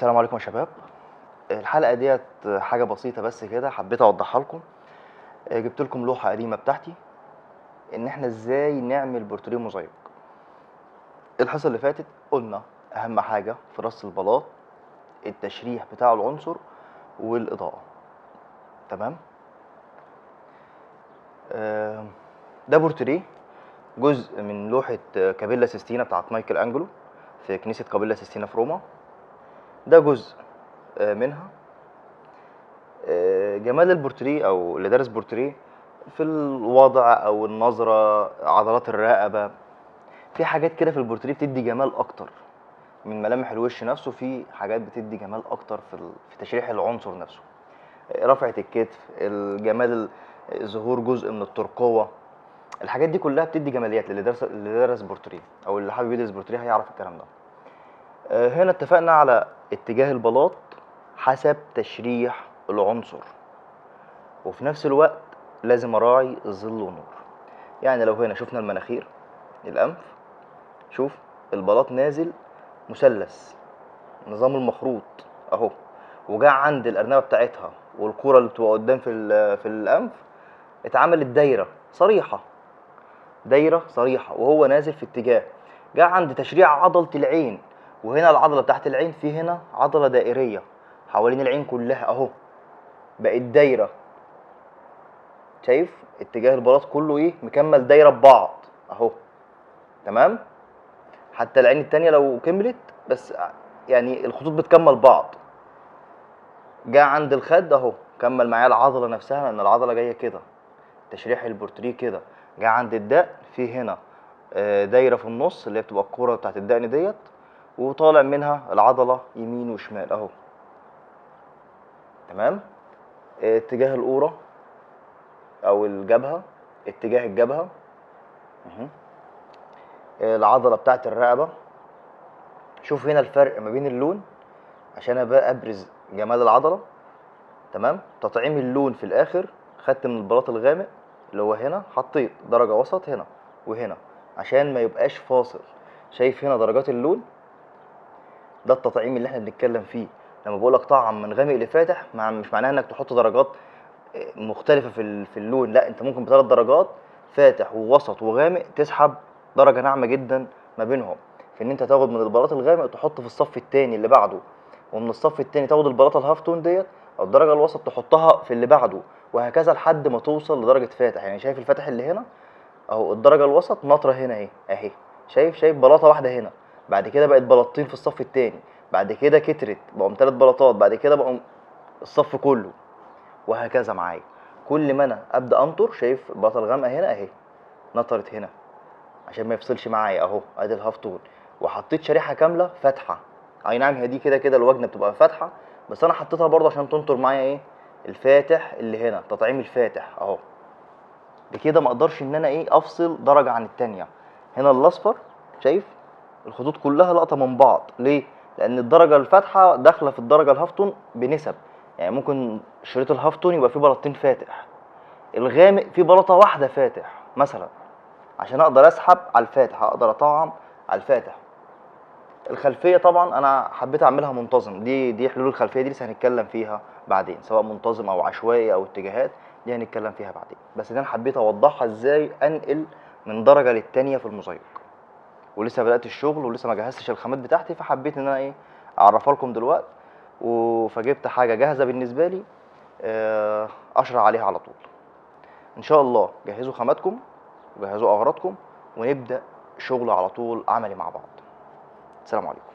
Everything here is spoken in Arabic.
السلام عليكم يا شباب. الحلقة ديت حاجة بسيطة بس كده حبيت اوضحها لكم. جبت لكم لوحة قديمة بتاعتي ان احنا ازاي نعمل بورتريه موزايك. الحصة اللي فاتت قلنا اهم حاجة في رص البلاط التشريح بتاع العنصر والاضاءة. تمام. ده بورتريه جزء من لوحة كابيلا سيستينا بتاعت مايكل انجلو في كنيسة كابيلا سيستينا في روما. ده جزء منها. جمال البورتريه او اللي دارس بورتريه في الوضع او النظره، عضلات الرقبه، في حاجات كده في البورتريه بتدي جمال اكتر من ملامح الوش نفسه. في حاجات بتدي جمال اكتر في تشريح العنصر نفسه. رفعه الكتف، الجمال، ظهور جزء من الترقوه، الحاجات دي كلها بتدي جماليات اللي درس بورتريه او اللي حابب يدرس بورتريه هيعرف الكلام ده. هنا اتفقنا على اتجاه البلاط حسب تشريح العنصر، وفي نفس الوقت لازم اراعي الظل والنور. يعني لو هنا شفنا المناخير، الانف، شوف البلاط نازل مثلث نظام المخروط اهو، وجاء عند الارنبه بتاعتها والكوره اللي بتبقى قدام في الانف اتعملت دايره صريحه، دايره صريحه وهو نازل في اتجاه. جاء عند تشريع عضله العين، وهنا العضله بتاعت العين في هنا عضله دائريه حوالين العين كلها اهو، بقت دايره. شايف اتجاه البلاط كله ايه مكمل دايره ببعض اهو. تمام. حتى العين التانية لو كملت بس يعني الخطوط بتكمل بعض. جاء عند الخد اهو كمل معايا العضله نفسها لان العضله جايه كده، تشريح البورتريه كده. جاء عند الدقن في هنا دايره في النص اللي هي بتبقى الكوره بتاعت الدقن ديت، وطالع منها العضله يمين وشمال اهو. تمام. اتجاه القوره او الجبهه، اتجاه الجبهه العضله بتاعت الرقبه. شوف هنا الفرق ما بين اللون عشان ابقى ابرز جمال العضله. تمام. تطعيم اللون في الاخر، خدت من البلاط الغامق اللي هو هنا حطيت درجه وسط هنا وهنا عشان ما يبقاش فاصل. شايف هنا درجات اللون، ده التطعيم اللي احنا بنتكلم فيه. لما بقول لك طعم من غامق لفاتح مش معناها انك تحط درجات مختلفه في اللون، لا، انت ممكن بثلاث درجات فاتح ووسط وغامق تسحب درجه ناعمه جدا ما بينهم، في ان انت تاخد من البلاط الغامق تحطه في الصف الثاني اللي بعده، ومن الصف الثاني تاخد البلاطه الهاف تون ديت او الدرجه الوسط تحطها في اللي بعده، وهكذا لحد ما توصل لدرجه فاتح. يعني شايف الفاتح اللي هنا اهو، الدرجه الوسط نطره هنا اهي شايف بلاطه واحده هنا، بعد كده بقت بلاطتين في الصف الثاني، بعد كده كترت بقوا 3 بلاطات، بعد كده بقوا الصف كله، وهكذا معايا. كل ما انا ابدا انطر، شايف البلاطه الغامقه هنا اهي نطرت هنا عشان ما يفصلش معايا اهو، ادي الهاف تون، وحطيت شريحه كامله فاتحه. اي نعم هي دي كده الوجنه بتبقى فاتحه، بس انا حطيتها برضه عشان تنطر معايا ايه الفاتح اللي هنا، تطعيم الفاتح اهو. بكده ما اقدرش ان انا افصل درجه عن التانيه. هنا الاصفر شايف الخطوط كلها لقطه من بعض، ليه؟ لان الدرجه الفاتحه داخله في الدرجه الهاف تون بنسب. يعني ممكن شريط الهاف تون يبقى فيه بلاطتين فاتح، الغامق فيه بلاطه واحده فاتح مثلا، عشان اقدر اسحب على الفاتح، اقدر اطعم على الفاتح. الخلفيه طبعا انا حبيت اعملها منتظم، دي حلول الخلفيه دي لسه هنتكلم فيها بعدين، سواء منتظم او عشوائي او اتجاهات، دي هنتكلم فيها بعدين. بس دي انا حبيت اوضحها ازاي انقل من درجه للتانيه في الموزايك، ولسه بدات الشغل ولسه ما جهزتش الخامات بتاعتي، فحبيت ان انا اعرفها لكم دلوقتي. فجبت حاجه جاهزه بالنسبه لي اشرح عليها على طول. ان شاء الله جهزوا خاماتكم وجهزوا اغراضكم ونبدا شغل على طول عملي مع بعض. السلام عليكم.